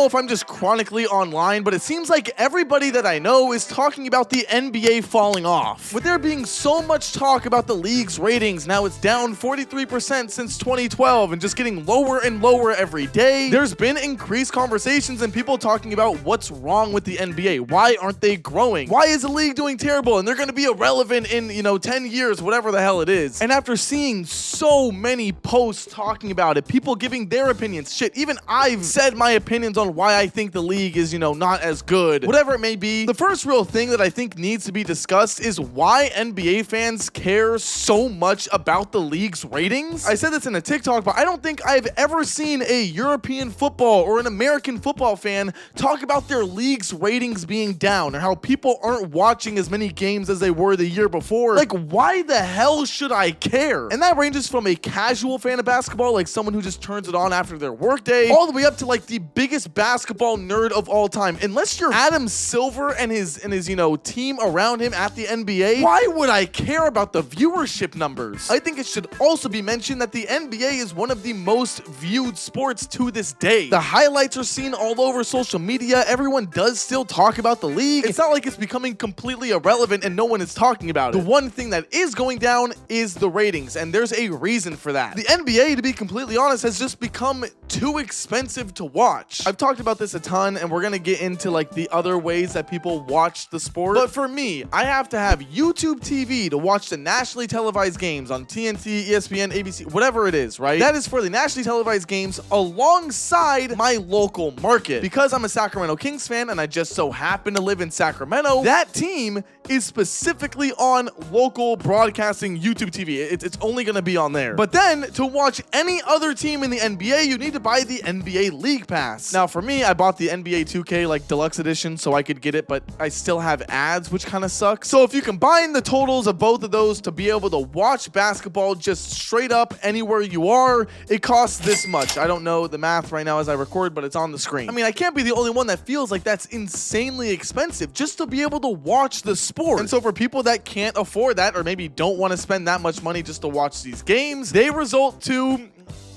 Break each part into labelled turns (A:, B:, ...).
A: know if I'm just chronically online, but it seems like everybody that I know is talking about the NBA falling off. With there being so much talk about the league's ratings, now it's down 43% since 2012 and just getting lower and lower every day. There's been increased conversations and people talking about what's wrong with the NBA. Why aren't they growing? Why is the league doing terrible and they're going to be irrelevant in, 10 years, whatever the hell it is. And after seeing so many posts talking about it, people giving their opinions, shit, even I've said my opinions on why I think the league is, not as good, whatever it may be. The first real thing that I think needs to be discussed is why NBA fans care so much about the league's ratings. I said this in a TikTok, but I don't think I've ever seen a European football or an American football fan talk about their league's ratings being down or how people aren't watching as many games as they were the year before. Like, why the hell should I care? And that ranges from a casual fan of basketball, like someone who just turns it on after their workday, all the way up to like the biggest basketball nerd of all time. Unless you're Adam Silver and his team around him at the NBA, why would I care about the viewership numbers? I think it should also be mentioned that the NBA is one of the most viewed sports to this day. The highlights are seen all over social media. Everyone does still talk about the league. It's not like it's becoming completely irrelevant and no one is talking about it. The one thing that is going down is the ratings, and there's a reason for that. The NBA, to be completely honest, has just become too expensive to watch. I've talked about this a ton, and we're gonna get into like the other ways that people watch the sport. But for me, I have to have YouTube TV to watch the nationally televised games on TNT, ESPN, ABC, whatever it is, right? That is for the nationally televised games alongside my local market. Because I'm a Sacramento Kings fan and I just so happen to live in Sacramento, that team is specifically on local broadcasting YouTube TV. It's only gonna be on there. But then to watch any other team in the NBA, you need to buy the NBA League Pass. Now for me, I bought the NBA 2K like deluxe edition so I could get it, but I still have ads, which kind of sucks. So if you combine the totals of both of those to be able to watch basketball just straight up anywhere you are, it costs this much. I don't know the math right now as I record, but it's on the screen. I mean, I can't be the only one that feels like that's insanely expensive just to be able to watch the sport. And so for people that can't afford that, or maybe don't want to spend that much money just to watch these games, they resort to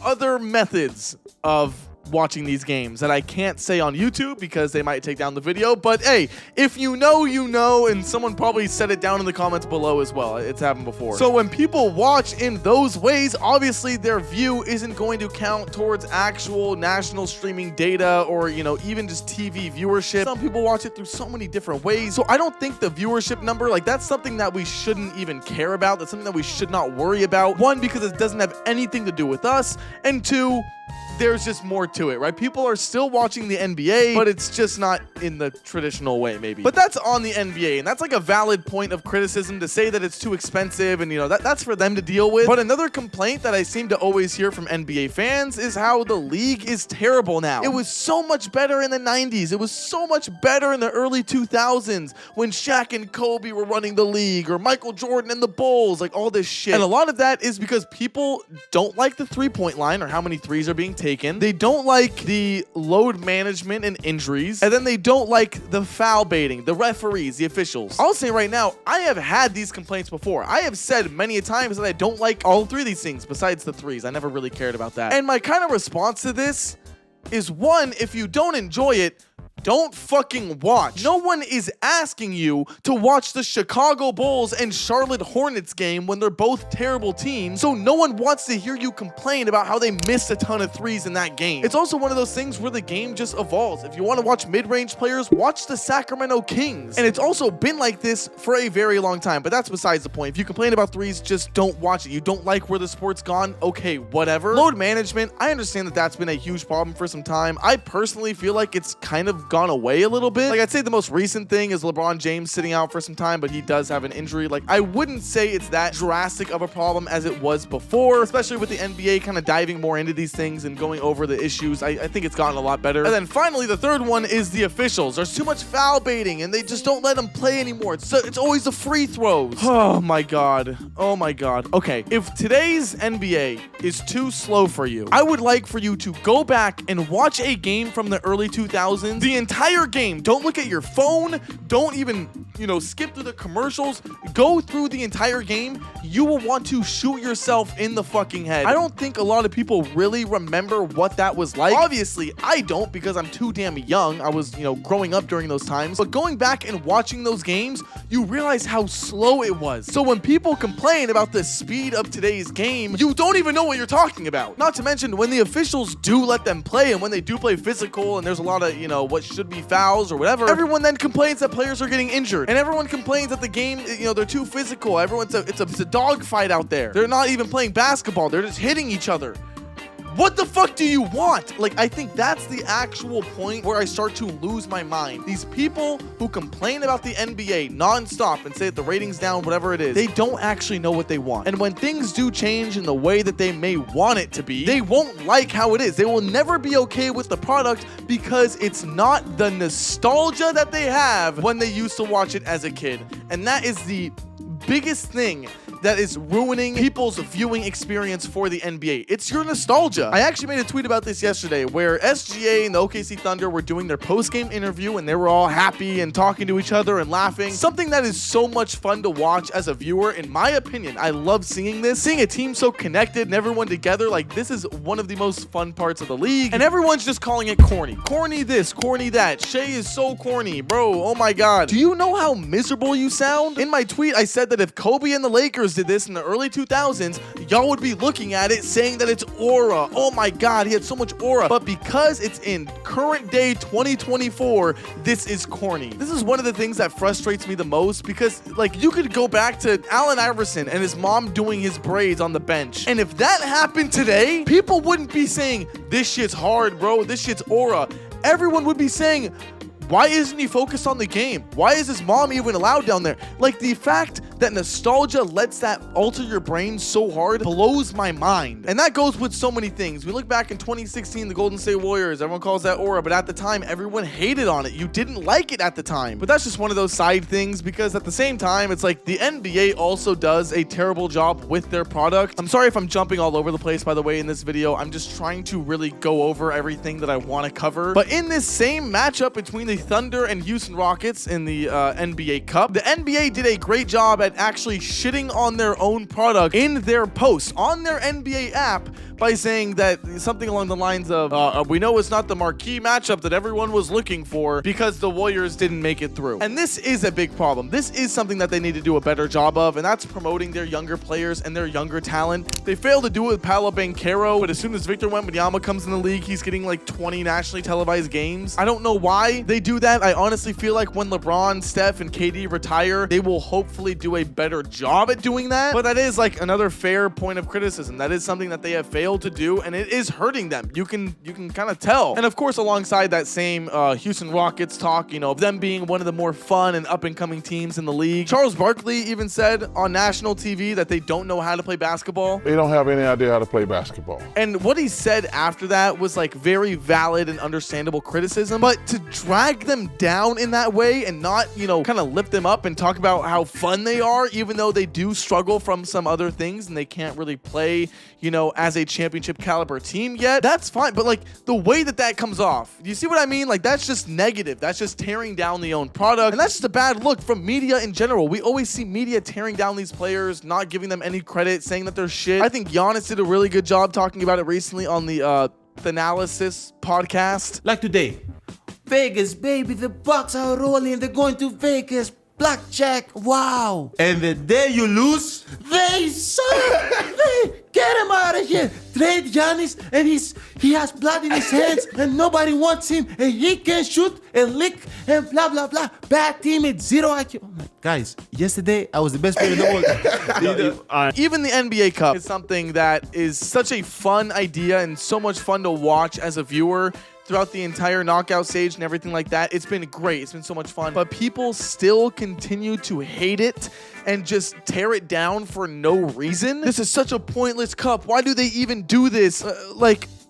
A: other methods of watching these games that I can't say on YouTube because they might take down the video. But hey, if you know, you know, and someone probably said it down in the comments below as well. It's happened before. So when people watch in those ways, obviously their view isn't going to count towards actual national streaming data or, even just TV viewership. Some people watch it through so many different ways. So I don't think the viewership number, like, that's something that we shouldn't even care about. That's something that we should not worry about. One, because it doesn't have anything to do with us. And two, there's just more to it, right? People are still watching the NBA, but it's just not in the traditional way, maybe. But that's on the NBA, and that's like a valid point of criticism to say that it's too expensive, and that's for them to deal with. But another complaint that I seem to always hear from NBA fans is how the league is terrible now. It was so much better in the 90s. It was so much better in the early 2000s when Shaq and Kobe were running the league, or Michael Jordan and the Bulls, like all this shit. And a lot of that is because people don't like the three-point line or how many threes are being taken. They don't like the load management and injuries, and then they don't like the foul baiting, the referees, the officials. I'll say right now, I have had these complaints before. I have said many a times that I don't like all three of these things besides the threes. I never really cared about that. And my kind of response to this is, one, if you don't enjoy it, don't fucking watch. No one is asking you to watch the Chicago Bulls and Charlotte Hornets game when they're both terrible teams, so no one wants to hear you complain about how they missed a ton of threes in that game. It's also one of those things where the game just evolves. If you want to watch mid-range players, watch the Sacramento Kings. And it's also been like this for a very long time, but that's besides the point. If you complain about threes, just don't watch it. You don't like where the sport's gone, okay, whatever. Load management, I understand that that's been a huge problem for some time. I personally feel like it's kind of gone away a little bit. Like, I'd say the most recent thing is LeBron James sitting out for some time, but he does have an injury. Like, I wouldn't say it's that drastic of a problem as it was before, especially with the NBA kind of diving more into these things and going over the issues. I think it's gotten a lot better. And then finally, the third one is the officials. There's too much foul baiting, and they just don't let them play anymore. It's always the free throws. Oh my God. Oh my God. Okay, if today's NBA is too slow for you, I would like for you to go back and watch a game from the early 2000s. The entire game. Don't look at your phone. Don't even, skip through the commercials. Go through the entire game. You will want to shoot yourself in the fucking head. I don't think a lot of people really remember what that was like. Obviously, I don't, because I'm too damn young. I was, growing up during those times. But going back and watching those games, you realize how slow it was. So when people complain about the speed of today's game, you don't even know what you're talking about. Not to mention, when the officials do let them play, and when they do play physical, and there's a lot of, what should be fouls or whatever, everyone then complains that players are getting injured. And everyone complains that the game, they're too physical. It's a dog fight out there. They're not even playing basketball. They're just hitting each other. What the fuck do you want? Like, I think that's the actual point where I start to lose my mind. These people who complain about the NBA nonstop and say that the rating's down, whatever it is, they don't actually know what they want. And when things do change in the way that they may want it to be, they won't like how it is. They will never be okay with the product because it's not the nostalgia that they have when they used to watch it as a kid. And that is the biggest thing that is ruining people's viewing experience for the NBA. It's your nostalgia. I actually made a tweet about this yesterday where SGA and the OKC Thunder were doing their post-game interview and they were all happy and talking to each other and laughing. Something that is so much fun to watch as a viewer, in my opinion. I love seeing this. Seeing a team so connected and everyone together, like, this is one of the most fun parts of the league. And everyone's just calling it corny. Corny this, corny that. Shea is so corny. Bro, oh my God. Do you know how miserable you sound? In my tweet, I said that if Kobe and the Lakers did this in the early 2000s, y'all would be looking at it saying that it's aura. Oh my God, he had so much aura. But because it's in current day 2024, this is corny. This is one of the things that frustrates me the most because, like, you could go back to Allen Iverson and his mom doing his braids on the bench. And if that happened today, people wouldn't be saying, this shit's hard, bro. This shit's aura. Everyone would be saying, why isn't he focused on the game? Why is his mom even allowed down there? Like, the fact that nostalgia lets that alter your brain so hard blows my mind. And that goes with so many things. We look back in 2016, the Golden State Warriors, everyone calls that aura, but at the time, everyone hated on it. You didn't like it at the time. But that's just one of those side things because at the same time, it's like the NBA also does a terrible job with their product. I'm sorry if I'm jumping all over the place, by the way, in this video. I'm just trying to really go over everything that I want to cover. But in this same matchup between the Thunder and Houston Rockets in the NBA Cup, the NBA did a great job at actually shitting on their own product in their posts on their NBA app by saying that something along the lines of, we know it's not the marquee matchup that everyone was looking for because the Warriors didn't make it through. And this is a big problem. This is something that they need to do a better job of, and that's promoting their younger players and their younger talent. They failed to do it with Paolo Banchero, but as soon as Victor Wembanyama comes in the league, he's getting like 20 nationally televised games. I don't know why they do that. I honestly feel like when LeBron, Steph, and KD retire, they will hopefully do a better job at doing that. But that is like another fair point of criticism. That is something that they have failed to do, and it is hurting them. You can kind of tell. And of course, alongside that same Houston Rockets talk, of them being one of the more fun and up-and-coming teams in the league, Charles Barkley even said on national TV that they don't know how to play basketball.
B: They don't have any idea how to play basketball.
A: And what he said after that was like very valid and understandable criticism, but to drag them down in that way and not, kind of lift them up and talk about how fun they are, even though they do struggle from some other things and they can't really play, as a championship caliber team yet, that's fine. But like the way that comes off, you see what I mean? Like that's just negative. That's just tearing down the own product. And that's just a bad look from media in general. We always see media tearing down these players, not giving them any credit, saying that they're shit. I think Giannis did a really good job talking about it recently on the Thanalysis podcast.
C: Like today, Vegas, baby, the Bucks are rolling. They're going to Vegas. Blackjack, wow. And the day you lose, they suck. Get him out of here. Trade Giannis, and he has blood in his hands, and nobody wants him, and he can shoot and lick and blah, blah, blah. Bad teammate, 0 IQ. Oh my, guys, yesterday I was the best player in the world.
A: Even the NBA Cup is something that is such a fun idea and so much fun to watch as a viewer. Throughout the entire knockout stage and everything like that. It's been great. It's been so much fun. But people still continue to hate it and just tear it down for no reason. This is such a pointless cup. Why do they even do this?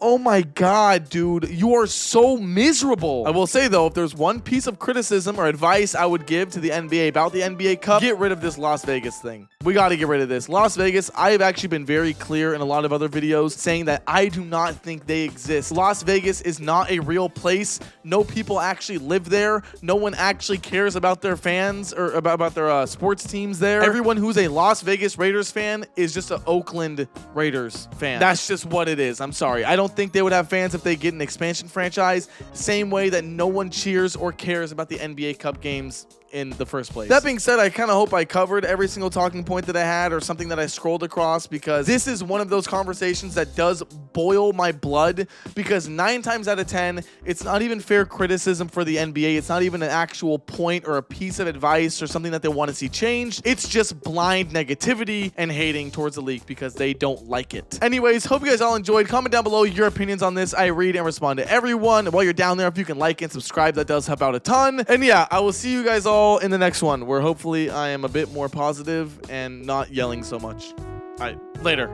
A: Oh my God, dude. You are so miserable. I will say, though, if there's one piece of criticism or advice I would give to the NBA about the NBA Cup, get rid of this Las Vegas thing. We got to get rid of this. Las Vegas, I have actually been very clear in a lot of other videos saying that I do not think they exist. Las Vegas is not a real place. No people actually live there. No one actually cares about their fans or about their sports teams there. Everyone who's a Las Vegas Raiders fan is just an Oakland Raiders fan. That's just what it is. I'm sorry. I don't think they would have fans if they get an expansion franchise. Same way that no one cheers or cares about the NBA Cup games in the first place. That being said, I kind of hope I covered every single talking point that I had or something that I scrolled across, because this is one of those conversations that does boil my blood, because 9 times out of 10, it's not even fair criticism for the NBA. It's not even an actual point or a piece of advice or something that they want to see changed. It's just blind negativity and hating towards the league because they don't like it. Anyways, hope you guys all enjoyed. Comment down below your opinions on this. I read and respond to everyone. While you're down there, if you can like and subscribe, that does help out a ton. And yeah, I will see you guys all in the next one, where hopefully I am a bit more positive and not yelling so much. All right, later.